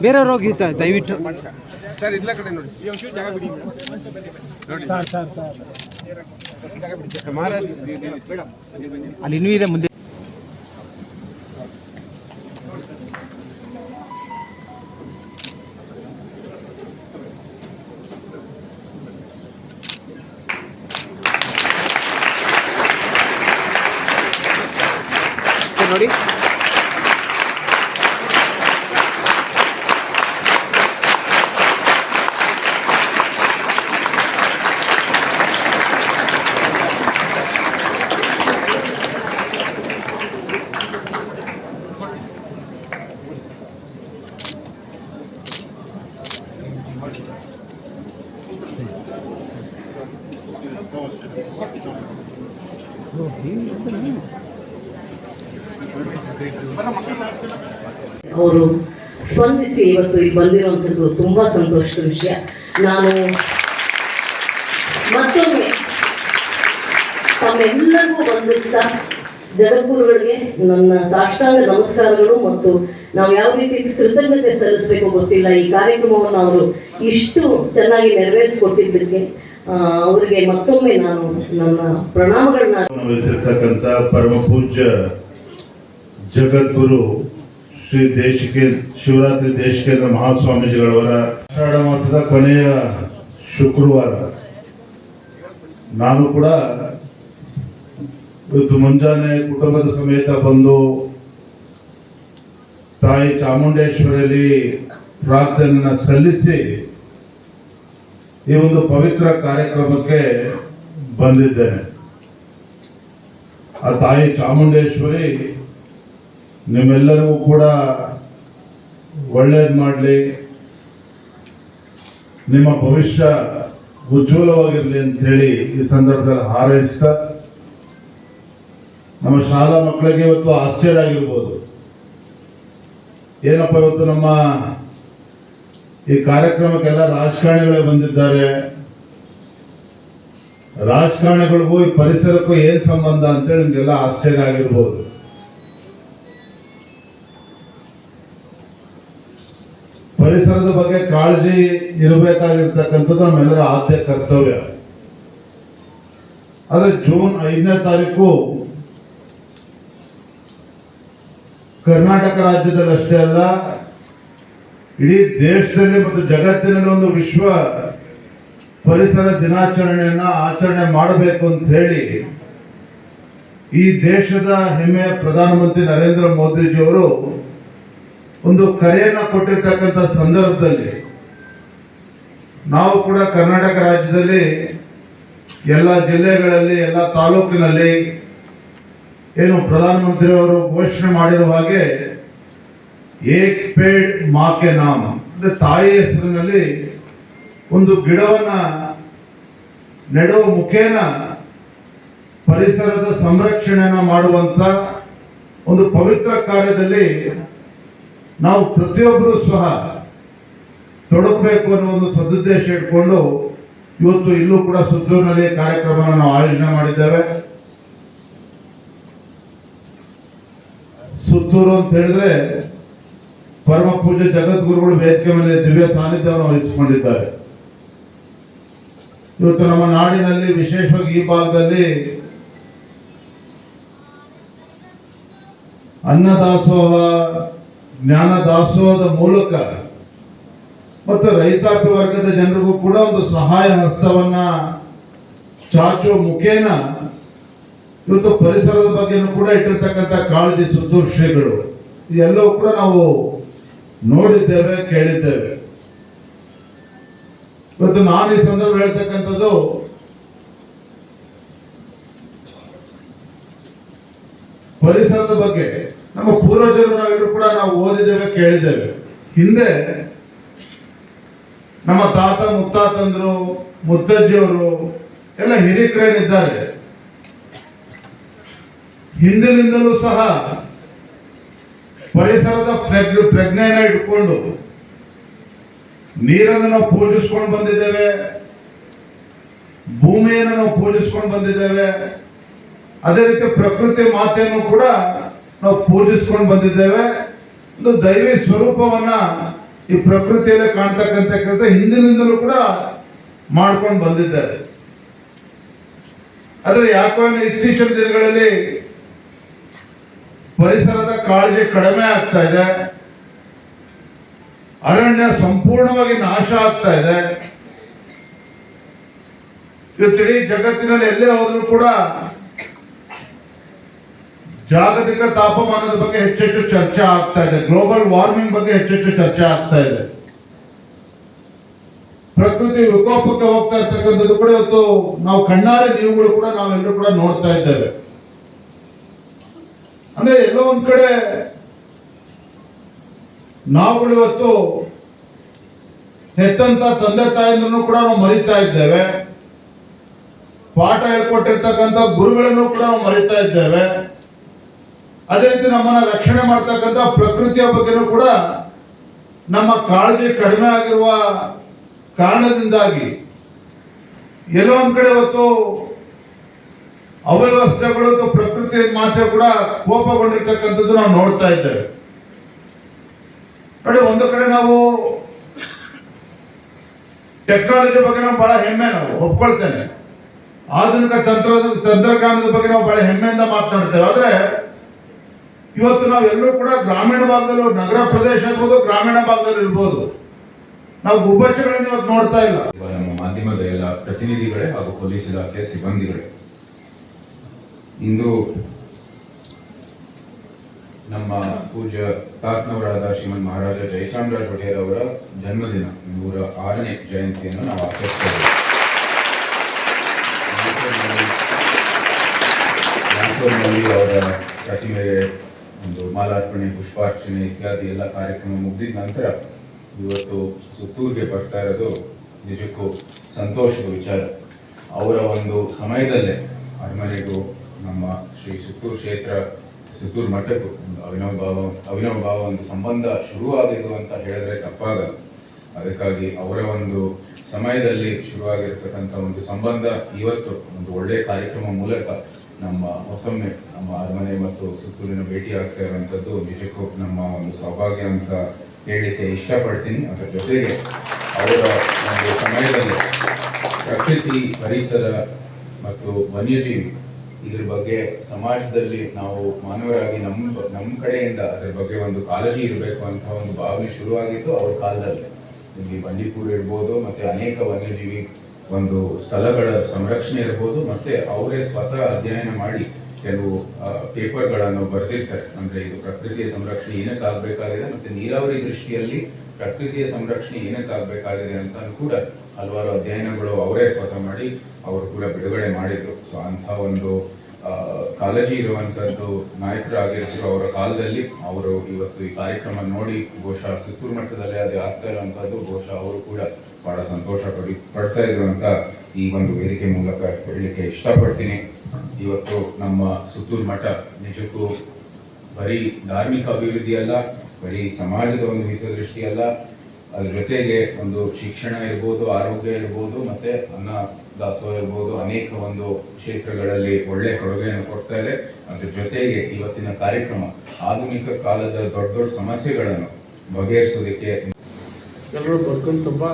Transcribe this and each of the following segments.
ಬೇರೆಯವ್ರು ಹೋಗಿ ದಯವಿಟ್ಟು ಸರ್ ಇದ್ಲ ಕಡೆ ನೋಡಿ ಜಾಗ ಬಿಡಿ ನೋಡಿ ಸರ್ ಅಲ್ಲಿ ಇನ್ನೂ ಇದೆ ಮುಂದೆ ನೋಡಿ ಅವರು ಸ್ಪಂದಿಸಿ ಇವತ್ತು ಇಲ್ಲಿ ಬಂದಿರುವಂಥದ್ದು ತುಂಬ ಸಂತೋಷದ ವಿಷಯ. ನಾನು ಮತ್ತೊಮ್ಮೆ ತಮ್ಮೆಲ್ಲರಿಗೂ ವಂದಿಸ್ತಾ ಜಗದ್ಗುರುಗಳಿಗೆ ನನ್ನ ಸಾಷ್ಟಾಂಗ ನಮಸ್ಕಾರಗಳು ಮತ್ತು ನಾವು ಯಾವ ರೀತಿ ಕೃತಜ್ಞತೆ ಸಲ್ಲಿಸಬೇಕು ಗೊತ್ತಿಲ್ಲ. ಈ ಕಾರ್ಯಕ್ರಮವನ್ನು ಅವರು ಇಷ್ಟು ಚೆನ್ನಾಗಿ ನೆರವೇರಿಸಿಕೊಟ್ಟಿದ್ದಕ್ಕೆ ಅವರಿಗೆ ಮತ್ತೊಮ್ಮೆ ನಾನು ನನ್ನ ಪ್ರಣಾಮಗಳನ್ನ ವಹಿಸಿರ್ತಕ್ಕಂಥ ಪರಮ ಪೂಜ್ಯ ಜಗದ್ಗುರು ಶ್ರೀ ಶಿವರಾತ್ರಿ ದೇಶಿಕೇಂದ್ರ ಮಹಾಸ್ವಾಮೀಜಿಗಳವರ ಆಷಾಢ ಮಾಸದ ಕೊನೆಯ ಶುಕ್ರವಾರ ನಾನು ಕೂಡ ಇವತ್ತು ಮುಂಜಾನೆ ಕುಟುಂಬದ ಸಮೇತ ಬಂದು ತಾಯಿ ಚಾಮುಂಡೇಶ್ವರಿಯಲ್ಲಿ ಪ್ರಾರ್ಥನೆಯನ್ನು ಸಲ್ಲಿಸಿ ಈ ಒಂದು ಪವಿತ್ರ ಕಾರ್ಯಕ್ರಮಕ್ಕೆ ಬಂದಿದ್ದೇನೆ. ಆ ತಾಯಿ ಚಾಮುಂಡೇಶ್ವರಿ ನಿಮ್ಮೆಲ್ಲರಿಗೂ ಕೂಡ ಒಳ್ಳೇದು ಮಾಡಲಿ, ನಿಮ್ಮ ಭವಿಷ್ಯ ಉಜ್ವಲವಾಗಿರಲಿ ಅಂತೇಳಿ ಈ ಸಂದರ್ಭದಲ್ಲಿ ಹಾರೈಸ್ತಾ, ನಮ್ಮ ಶಾಲಾ ಮಕ್ಕಳಿಗೆ ಇವತ್ತು ಆಶ್ಚರ್ಯ ಆಗಿರ್ಬೋದು, ಏನಪ್ಪ ಇವತ್ತು ನಮ್ಮ ಈ ಕಾರ್ಯಕ್ರಮಕ್ಕೆಲ್ಲ ರಾಜಕಾರಣಿಗಳೇ ಬಂದಿದ್ದಾರೆ, ರಾಜಕಾರಣಿಗಳಿಗೂ ಈ ಪರಿಸರಕ್ಕೂ ಏನ್ ಸಂಬಂಧ ಅಂತೇಳಿ ನಿಮ್ಗೆಲ್ಲ ಆಶ್ಚರ್ಯ ಆಗಿರ್ಬೋದು. ಪರಿಸರದ ಬಗ್ಗೆ ಕಾಳಜಿ ಇರಬೇಕಾಗಿರ್ತಕ್ಕಂಥದ್ದು ನಮ್ಮೆಲ್ಲರ ಆದ್ಯ ಕರ್ತವ್ಯ. ಆದ್ರೆ ಜೂನ್ 5ನೇ ತಾರೀಕು ಕರ್ನಾಟಕ ರಾಜ್ಯದಲ್ಲಿ ಅಷ್ಟೇ ಅಲ್ಲ, ಇಡೀ ದೇಶದಲ್ಲಿ ಮತ್ತು ಜಗತ್ತಿನಲ್ಲಿ ಒಂದು ವಿಶ್ವ ಪರಿಸರ ದಿನಾಚರಣೆಯನ್ನ ಆಚರಣೆ ಮಾಡಬೇಕು ಅಂತ ಹೇಳಿ ಈ ದೇಶದ ಹೆಮ್ಮೆಯ ಪ್ರಧಾನಮಂತ್ರಿ ನರೇಂದ್ರ ಮೋದಿಜಿಯವರು ಒಂದು ಕರೆಯನ್ನ ಕೊಟ್ಟಿರ್ತಕ್ಕಂಥ ಸಂದರ್ಭದಲ್ಲಿ ನಾವು ಕೂಡ ಕರ್ನಾಟಕ ರಾಜ್ಯದಲ್ಲಿ ಎಲ್ಲ ಜಿಲ್ಲೆಗಳಲ್ಲಿ ಎಲ್ಲ ತಾಲೂಕಿನಲ್ಲಿ ಏನು ಪ್ರಧಾನಮಂತ್ರಿಯವರು ಘೋಷಣೆ ಮಾಡಿರುವ ಹಾಗೆ ಏಕ್ ಪೇಡ್ ಮಾ ಕೆ ನಾಮ ಅಂದ್ರೆ ತಾಯಿ ಹೆಸರಿನಲ್ಲಿ ಒಂದು ಗಿಡವನ್ನ ನೆಡುವ ಮುಖೇನ ಪರಿಸರದ ಸಂರಕ್ಷಣೆಯನ್ನ ಮಾಡುವಂತ ಒಂದು ಪವಿತ್ರ ಕಾರ್ಯದಲ್ಲಿ ನಾವು ಪ್ರತಿಯೊಬ್ಬರೂ ಸಹ ತೊಡಗಬೇಕು ಅನ್ನೋ ಒಂದು ಸದುದ್ದೇಶ ಇಟ್ಕೊಂಡು ಇವತ್ತು ಇಲ್ಲೂ ಕೂಡ ಸುತ್ತೂರಿನಲ್ಲಿ ಕಾರ್ಯಕ್ರಮವನ್ನು ನಾವು ಆಯೋಜನೆ ಮಾಡಿದ್ದೇವೆ. ಸುತ್ತೂರು ಅಂತ ಹೇಳಿದ್ರೆ ಪರಮ ಪೂಜ್ಯ ಜಗದ್ಗುರುಗಳು ವೇದಿಕೆ ಮೇಲೆ ದಿವ್ಯ ಸಾನ್ನಿಧ್ಯವನ್ನು ವಹಿಸಿಕೊಂಡಿದ್ದಾರೆ. ಇವತ್ತು ನಮ್ಮ ನಾಡಿನಲ್ಲಿ ವಿಶೇಷವಾಗಿ ಈ ಭಾಗದಲ್ಲಿ ಅನ್ನದಾಸೋಹ, ಜ್ಞಾನ ದಾಸೋಹದ ಮೂಲಕ ಮತ್ತು ರೈತಾಪಿ ವರ್ಗದ ಜನರಿಗೂ ಕೂಡ ಒಂದು ಸಹಾಯ ಹಸ್ತವನ್ನ ಚಾಚುವ ಮುಖೇನ ಇವತ್ತು ಪರಿಸರದ ಬಗ್ಗೆನೂ ಕೂಡ ಇಟ್ಟಿರ್ತಕ್ಕಂಥ ಕಾಳಜಿ ಸುತ್ತೂರು ಶ್ರೀಗಳು ಎಲ್ಲವೂ ಕೂಡ ನಾವು ನೋಡಿದ್ದೇವೆ, ಕೇಳಿದ್ದೇವೆ. ಇವತ್ತು ನಾನು ಈ ಸಂದರ್ಭ ಹೇಳ್ತಕ್ಕಂಥದ್ದು ಪರಿಸರದ ಬಗ್ಗೆ ನಮ್ಮ ಪೂರ್ವಜರು ನಾವೆಲ್ಲರೂ ಕೂಡ ನಾವು ಓದಿದ್ದೇವೆ, ಕೇಳಿದ್ದೇವೆ. ಹಿಂದೆ ನಮ್ಮ ತಾತ ಮುತ್ತಾತಂದ್ರು, ಮುತ್ತಜ್ಜಿಯವರು ಎಲ್ಲ ಹಿರಿಕರೇನಿದ್ದಾರೆ, ಹಿಂದಿನಿಂದಲೂ ಸಹ ಪರಿಸರದ ಪ್ರಜ್ಞೆಯನ್ನ ಇಟ್ಕೊಂಡು ನೀರನ್ನು ನಾವು ಪೂಜಿಸ್ಕೊಂಡು ಬಂದಿದ್ದೇವೆ, ಭೂಮಿಯನ್ನು ನಾವು ಪೂಜಿಸ್ಕೊಂಡು ಬಂದಿದ್ದೇವೆ, ಅದೇ ರೀತಿ ಪ್ರಕೃತಿ ಮಾತೆಯನ್ನು ಕೂಡ ನಾವು ಪೂಜಿಸ್ಕೊಂಡು ಬಂದಿದ್ದೇವೆ. ಒಂದು ದೈವಿ ಸ್ವರೂಪವನ್ನ ಈ ಪ್ರಕೃತಿಯಲ್ಲಿ ಕಾಣ್ತಕ್ಕಂಥ ಕೆಲಸ ಹಿಂದಿನಿಂದಲೂ ಕೂಡ ಮಾಡ್ಕೊಂಡು ಬಂದಿದ್ದಾರೆ. ಆದರೆ ಯಾಕೋ ಇತ್ತೀಚಿನ ದಿನಗಳಲ್ಲಿ ಪರಿಸರದ ಕಾಳಜಿ ಕಡಿಮೆ ಆಗ್ತಾ ಇದೆ, ಅರಣ್ಯ ಸಂಪೂರ್ಣವಾಗಿ ನಾಶ ಆಗ್ತಾ ಇದೆ. ಇವತ್ತು ಇಡೀ ಜಗತ್ತಿನಲ್ಲಿ ಎಲ್ಲೇ ಹೋದ್ರೂ ಕೂಡ ಜಾಗತಿಕ ತಾಪಮಾನದ ಬಗ್ಗೆ ಹೆಚ್ಚೆಚ್ಚು ಚರ್ಚೆ ಆಗ್ತಾ ಇದೆ, ಗ್ಲೋಬಲ್ ವಾರ್ಮಿಂಗ್ ಬಗ್ಗೆ ಹೆಚ್ಚೆಚ್ಚು ಚರ್ಚೆ ಆಗ್ತಾ ಇದೆ. ಪ್ರಕೃತಿ ವಿಕೋಪಕ್ಕೆ ಹೋಗ್ತಾ ಇರ್ತಕ್ಕಂಥದ್ದು ಕೂಡ ಇವತ್ತು ನಾವು ಕಣ್ಣಾರೆ ನೀವುಗಳು ಕೂಡ ನಾವೆಲ್ಲರೂ ಕೂಡ ನೋಡ್ತಾ ಇದ್ದೇವೆ. ಅಂದ್ರೆ ಎಲ್ಲೋ ಒಂದ್ ಕಡೆ ನಾವುಗಳು ಇವತ್ತು ಹೆತ್ತಂತ ತಂದೆ ತಾಯಿಯನ್ನು ಕೂಡ ನಾವು ಮರಿತಾ ಇದ್ದೇವೆ, ಪಾಠ ಹೇಳ್ಕೊಟ್ಟಿರ್ತಕ್ಕಂಥ ಗುರುಗಳನ್ನು ಕೂಡ ನಾವು ಮರಿತಾ ಇದ್ದೇವೆ. ಅದೇ ರೀತಿ ನಮ್ಮನ್ನ ರಕ್ಷಣೆ ಮಾಡ್ತಕ್ಕಂಥ ಪ್ರಕೃತಿಯ ಬಗ್ಗೆನೂ ಕೂಡ ನಮ್ಮ ಕಾಳಜಿ ಕಡಿಮೆ ಆಗಿರುವ ಕಾರಣದಿಂದಾಗಿ ಎಲ್ಲೋ ಒಂದ್ ಕಡೆ ಇವತ್ತು ಅವ್ಯವಸ್ಥೆಗಳು ಮತ್ತು ಪ್ರಕೃತಿ ಮಾತೆ ಕೂಡ ಕೋಪಗೊಂಡಿರ್ತಕ್ಕಂಥದ್ದು ನಾವು ನೋಡ್ತಾ ಇದ್ದೇವೆ. ನೋಡಿ, ಒಂದು ಕಡೆ ನಾವು ಟೆಕ್ನಾಲಜಿ ಬಗ್ಗೆ ನಾವು ಬಹಳ ಹೆಮ್ಮೆ, ನಾವು ಒಪ್ಕೊಳ್ತೇನೆ, ಆಧುನಿಕ ತಂತ್ರಜ್ಞಾನದ ಬಗ್ಗೆ ನಾವು ಬಹಳ ಹೆಮ್ಮೆಯಿಂದ ಮಾತನಾಡ್ತೇವೆ. ಆದ್ರೆ ಇವತ್ತು ನಾವೆಲ್ಲರೂ ಕೂಡ ಗ್ರಾಮೀಣ ಭಾಗದಲ್ಲೂ, ನಗರ ಪ್ರದೇಶ ಇರ್ಬೋದು, ಗ್ರಾಮೀಣ ಭಾಗದಲ್ಲಿ ಇರ್ಬೋದು, ನಾವು ಗುಬ್ಬಚ್ಚಗಳನ್ನು ಇವತ್ತು ನೋಡ್ತಾ ಇಲ್ಲ. ನಮ್ಮ ಮಾಧ್ಯಮದ ಎಲ್ಲ ಪ್ರತಿನಿಧಿಗಳೇ ಹಾಗೂ ಪೊಲೀಸ್ ಇಲಾಖೆಯ ಸಿಬ್ಬಂದಿಗಳೇ, ಇಂದು ನಮ್ಮ ಪೂಜ್ಯ ತಾತ್ನವರಾದ ಶ್ರೀಮಂತ ಮಹಾರಾಜ ಜಯಚಾಮರಾಜ ಒಡೆಯರ್ ಅವರ ಜನ್ಮದಿನ 106ನೇ ಜಯಂತಿಯನ್ನು ನಾವು ಆಚರಿಸ್ತೇವೆ. ಅವರ ಪ್ರತಿಮೆಗೆ ಒಂದು ಮಾಲಾರ್ಪಣೆ, ಪುಷ್ಪಾರ್ಚನೆ ಇತ್ಯಾದಿ ಎಲ್ಲ ಕಾರ್ಯಕ್ರಮ ಮುಗಿದ ನಂತರ ಇವತ್ತು ಸುತ್ತೂರಿಗೆ ಬರ್ತಾ ಇರೋದು ನಿಜಕ್ಕೂ ಸಂತೋಷದ ವಿಚಾರ. ಅವರ ಒಂದು ಸಮಯದಲ್ಲೇ ಅರಮನೆಗೂ ನಮ್ಮ ಶ್ರೀ ಸುತ್ತೂರು ಕ್ಷೇತ್ರ, ಸುತ್ತೂರು ಮಠಕ್ಕೂ ಒಂದು ಅವಿನಾವ ಭಾವ ಒಂದು ಸಂಬಂಧ ಶುರುವಾಗಿದ್ದು ಅಂತ ಹೇಳಿದ್ರೆ ತಪ್ಪಾಗಲ್ಲ. ಅದಕ್ಕಾಗಿ ಅವರ ಒಂದು ಸಮಯದಲ್ಲಿ ಶುರುವಾಗಿರ್ತಕ್ಕಂಥ ಒಂದು ಸಂಬಂಧ ಇವತ್ತು ಒಂದು ಒಳ್ಳೆಯ ಕಾರ್ಯಕ್ರಮ ಮೂಲಕ ನಮ್ಮ ಮತ್ತೊಮ್ಮೆ ನಮ್ಮ ಅರಮನೆ ಮತ್ತು ಸುತ್ತೂರಿನ ಭೇಟಿ ಆಗ್ತಾ ಇರುವಂಥದ್ದು ನಿಜಕ್ಕೂ ನಮ್ಮ ಒಂದು ಸೌಭಾಗ್ಯ ಅಂತ ಹೇಳಲಿಕ್ಕೆ ಇಷ್ಟಪಡ್ತೀನಿ. ಅದರ ಜೊತೆಗೆ ಅವರ ಒಂದು ಸಮಯದಲ್ಲಿ ಪ್ರಕೃತಿ, ಪರಿಸರ ಮತ್ತು ವನ್ಯಜೀವಿ ಇದ್ರ ಬಗ್ಗೆ ಸಮಾಜದಲ್ಲಿ ನಾವು ಮಾನವರಾಗಿ ನಮ್ಮ ಕಡೆಯಿಂದ ಅದರ ಬಗ್ಗೆ ಒಂದು ಕಾಳಜಿ ಇರಬೇಕು ಅಂತ ಒಂದು ಭಾವನೆ ಶುರುವಾಗಿದ್ದು ಅವ್ರ ಕಾಲದಲ್ಲಿ. ಇಲ್ಲಿ ಬಂಡೀಪುರ ಇರ್ಬೋದು, ಮತ್ತೆ ಅನೇಕ ವನ್ಯಜೀವಿ ಒಂದು ಸ್ಥಳಗಳ ಸಂರಕ್ಷಣೆ ಇರ್ಬೋದು, ಮತ್ತೆ ಅವರೇ ಸ್ವತಃ ಅಧ್ಯಯನ ಮಾಡಿ ಕೆಲವು ಪೇಪರ್ಗಳನ್ನು ಬರೆದಿರ್ತಾರೆ. ಅಂದ್ರೆ ಇದು ಪ್ರಕೃತಿಯ ಸಂರಕ್ಷಣೆ ಏನಕ್ಕಾಗಬೇಕಾಗಿದೆ, ಮತ್ತೆ ನೀರಾವರಿ ದೃಷ್ಟಿಯಲ್ಲಿ ಪ್ರಕೃತಿಯ ಸಂರಕ್ಷಣೆ ಏನಕ್ಕಾಗಬೇಕಾಗಿದೆ ಅಂತ ಕೂಡ ಹಲವಾರು ಅಧ್ಯಯನಗಳು ಅವರೇ ಸ್ವತಃ ಮಾಡಿ ಅವರು ಕೂಡ ಬಿಡುಗಡೆ ಮಾಡಿದ್ರು. ಸೊ ಅಂಥ ಒಂದು ಕಾಳಜಿ ಇರುವಂತದ್ದು ನಾಯಕರಾಗಿರ್ತಾರೆ ಅವರ ಕಾಲದಲ್ಲಿ. ಅವರು ಇವತ್ತು ಈ ಕಾರ್ಯಕ್ರಮ ನೋಡಿ ಬಹುಶಃ ಸುತ್ತೂರು ಮಟ್ಟದಲ್ಲೇ ಅದು ಆಗ್ತಾ ಇರುವಂತದ್ದು, ಬಹುಶಃ ಅವರು ಕೂಡ ಬಹಳ ಸಂತೋಷ ಪಡ್ತಾ ಇದ್ರು ಅಂತ ಈ ಒಂದು ವೇದಿಕೆ ಮೂಲಕ ಹೇಳಲಿಕ್ಕೆ ಇಷ್ಟಪಡ್ತೀನಿ. ಇವತ್ತು ನಮ್ಮ ಸುತ್ತೂರು ಮಠ ನಿಜಕ್ಕೂ ಬರೀ ಧಾರ್ಮಿಕ ಅಭಿವೃದ್ಧಿ ಅಲ್ಲ, ಬರೀ ಸಮಾಜದ ಒಂದು ಹಿತದೃಷ್ಟಿ ಅಲ್ಲ, ಅದ್ರ ಜೊತೆಗೆ ಒಂದು ಶಿಕ್ಷಣ ಇರ್ಬೋದು, ಆರೋಗ್ಯ ಇರ್ಬೋದು, ಮತ್ತೆ ಅನ್ನ ದಾಸೋಹ ಇರ್ಬೋದು, ಅನೇಕ ಒಂದು ಕ್ಷೇತ್ರಗಳಲ್ಲಿ ಒಳ್ಳೆ ಕೊಡುಗೆಯನ್ನು ಕೊಡ್ತಾ ಇದೆ. ಅದ್ರ ಜೊತೆಗೆ ಇವತ್ತಿನ ಕಾರ್ಯಕ್ರಮ ಆಧುನಿಕ ಕಾಲದ ದೊಡ್ಡ ದೊಡ್ಡ ಸಮಸ್ಯೆಗಳನ್ನು ಬಗೆಹರಿಸೋದಕ್ಕೆ ಎಲ್ಲರೂ ಬದುಕನ್ನು ತುಂಬ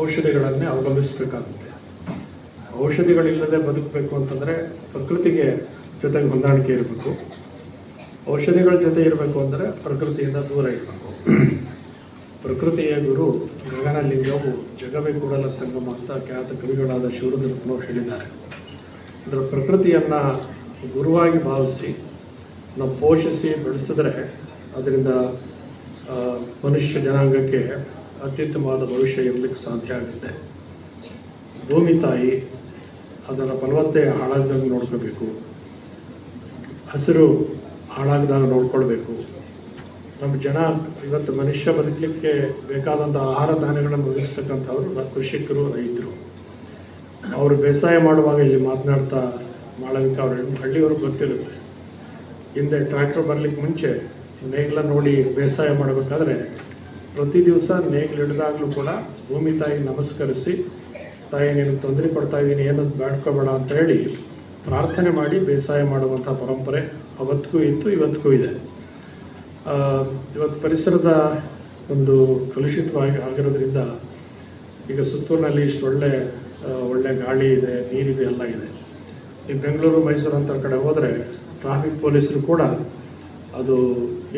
ಔಷಧಿಗಳನ್ನೇ ಅವಲಂಬಿಸಬೇಕಾಗುತ್ತೆ. ಔಷಧಿಗಳಿಲ್ಲದೆ ಬದುಕಬೇಕು ಅಂತಂದರೆ ಪ್ರಕೃತಿಗೆ ಜೊತೆಗೆ ಹೊಂದಾಣಿಕೆ ಇರಬೇಕು. ಔಷಧಿಗಳ ಜೊತೆ ಇರಬೇಕು ಅಂದರೆ ಪ್ರಕೃತಿಯಿಂದ ದೂರ ಇರಬೇಕು. ಪ್ರಕೃತಿಯ ಗುರು ಗಗನಲಿಂಗವು ಜಗವೇ ಕೂಡಲ ಸಂಗಮ ಅಂತ ಖ್ಯಾತ ಕವಿಗಳಾದ ಶಿವರುದ್ರಪ್ಪನವರು ಹೇಳಿದ್ದಾರೆ. ಅದರ ಪ್ರಕೃತಿಯನ್ನು ಗುರುವಾಗಿ ಭಾವಿಸಿ ನಾವು ಪೋಷಿಸಿ ಬೆಳೆಸಿದ್ರೆ ಅದರಿಂದ ಮನುಷ್ಯ ಜನಾಂಗಕ್ಕೆ ಅತ್ಯುತ್ತಮವಾದ ಭವಿಷ್ಯ ಇರಲಿಕ್ಕೆ ಸಾಧ್ಯ ಆಗುತ್ತೆ. ಭೂಮಿ ತಾಯಿ ಅದರ ಫಲವತ್ತೆ ಹಾಳಾಗದಾಗ ನೋಡ್ಕೋಬೇಕು, ಹಸಿರು ಹಾಳಾಗದಾಗ ನೋಡ್ಕೊಳ್ಬೇಕು. ನಮ್ಮ ಜನ ಇವತ್ತು ಮನುಷ್ಯ ಬದುಕಲಿಕ್ಕೆ ಬೇಕಾದಂಥ ಆಹಾರ ಧಾನ್ಯಗಳನ್ನು ಒದಗಿಸ್ತಕ್ಕಂಥವ್ರು ಕೃಷಿಕರು, ರೈತರು. ಅವರು ಬೇಸಾಯ ಮಾಡುವಾಗ ಇಲ್ಲಿ ಮಾತನಾಡ್ತಾ ಮಾಳವಿಕ ಅವರು ಹಳ್ಳಿಯವ್ರಿಗೆ ಗೊತ್ತಿರುತ್ತೆ. ಹಿಂದೆ ಟ್ರ್ಯಾಕ್ಟರ್ ಬರಲಿಕ್ಕೆ ಮುಂಚೆ ನೇಗಿಲ ನೋಡಿ ಬೇಸಾಯ ಮಾಡಬೇಕಾದ್ರೆ ಪ್ರತಿ ದಿವಸ ನೇಗಿಲು ಹಿಡಿದಾಗಲೂ ಕೂಡ ಭೂಮಿ ತಾಯಿಗೆ ನಮಸ್ಕರಿಸಿ, ತಾಯಿ ನೀನು ತೊಂದರೆ ಕೊಡ್ತಾ ಇದ್ದೀನಿ, ಏನದು ಬೇಡ್ಕೋಬೇಡ ಅಂತ ಹೇಳಿ ಪ್ರಾರ್ಥನೆ ಮಾಡಿ ಬೇಸಾಯ ಮಾಡುವಂಥ ಪರಂಪರೆ ಅವತ್ತಿಗೂ ಇತ್ತು, ಇವತ್ತಿಗೂ ಇದೆ. ಇವತ್ತು ಪರಿಸರದ ಒಂದು ಕಲುಷಿತವಾಗಿ ಆಗಿರೋದ್ರಿಂದ ಈಗ ಸುತ್ತೂರಿನಲ್ಲಿ ಇಷ್ಟು ಒಳ್ಳೆ ಗಾಳಿ ಇದೆ, ನೀರಿದೆ, ಎಲ್ಲ ಇದೆ. ಈ ಬೆಂಗಳೂರು ಮೈಸೂರು ಅಂತ ಕಡೆ ಹೋದರೆ ಟ್ರಾಫಿಕ್ ಪೊಲೀಸರು ಕೂಡ ಅದು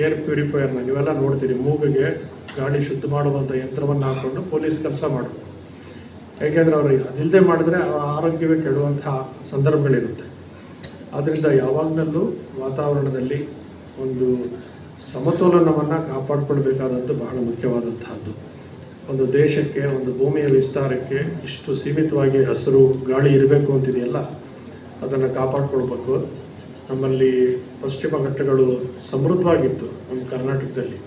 ಏರ್ ಪ್ಯೂರಿಫೈಯರ್ನ ನೀವೆಲ್ಲ ನೋಡ್ತೀರಿ, ಮೂಗಿಗೆ ಗಾಳಿ ಶುದ್ಧ ಮಾಡುವಂಥ ಯಂತ್ರವನ್ನು ಹಾಕ್ಕೊಂಡು ಪೊಲೀಸ್ ಕೆಲಸ ಮಾಡೋದು. ಯಾಕೆಂದರೆ ಅವರು ಅದಿಲ್ಲದೆ ಮಾಡಿದ್ರೆ ಅವರ ಆರೋಗ್ಯವೇ ಕೆಡುವಂತಹ ಸಂದರ್ಭಗಳಿರುತ್ತೆ. ಆದ್ದರಿಂದ ಯಾವಾಗಲೂ ವಾತಾವರಣದಲ್ಲಿ ಒಂದು ಸಮತೋಲನವನ್ನು ಕಾಪಾಡಿಕೊಳ್ಬೇಕಾದಂಥ ಬಹಳ ಮುಖ್ಯವಾದಂತಹದ್ದು. ಒಂದು ದೇಶಕ್ಕೆ, ಒಂದು ಭೂಮಿಯ ವಿಸ್ತಾರಕ್ಕೆ ಇಷ್ಟು ಸೀಮಿತವಾಗಿ ಹಸಿರು ಗಾಳಿ ಇರಬೇಕು ಅಂತಿದೆಯಲ್ಲ, ಅದನ್ನು ಕಾಪಾಡಿಕೊಳ್ಬೇಕು. ನಮ್ಮಲ್ಲಿ ಪಶ್ಚಿಮ ಘಟ್ಟಗಳು ಸಮೃದ್ಧವಾಗಿತ್ತು ನಮ್ಮ ಕರ್ನಾಟಕದಲ್ಲಿ,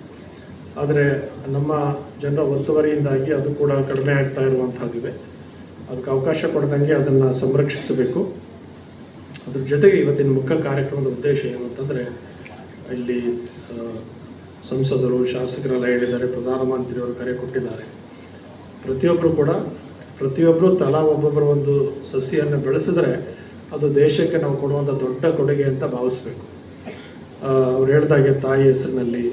ಆದರೆ ನಮ್ಮ ಜನರ ಒತ್ತುವರಿಯಿಂದಾಗಿ ಅದು ಕೂಡ ಕಡಿಮೆ ಆಗ್ತಾ ಇರುವಂಥದ್ದಿದೆ. ಅದಕ್ಕೆ ಅವಕಾಶ ಕೊಡದಂಗೆ ಅದನ್ನು ಸಂರಕ್ಷಿಸಬೇಕು. ಅದ್ರ ಜೊತೆಗೆ ಇವತ್ತಿನ ಮುಖ್ಯ ಕಾರ್ಯಕ್ರಮದ ಉದ್ದೇಶ ಏನು ಅಂತಂದರೆ, ಇಲ್ಲಿ ಸಂಸದರು, ಶಾಸಕರೆಲ್ಲ ಹೇಳಿದ್ದಾರೆ, ಪ್ರಧಾನಮಂತ್ರಿಯವರು ಕರೆ ಕೊಟ್ಟಿದ್ದಾರೆ. ಪ್ರತಿಯೊಬ್ಬರು ತಲಾ ಒಬ್ಬೊಬ್ಬರು ಒಂದು ಸಸಿಯನ್ನು ಬೆಳೆಸಿದ್ರೆ ಅದು ದೇಶಕ್ಕೆ ನಾವು ಕೊಡುವಂಥ ದೊಡ್ಡ ಕೊಡುಗೆ ಅಂತ ಭಾವಿಸ್ಬೇಕು. ಅವ್ರು ಹೇಳ್ದಾಗೆ ತಾಯಿ ಹೆಸರಿನಲ್ಲಿ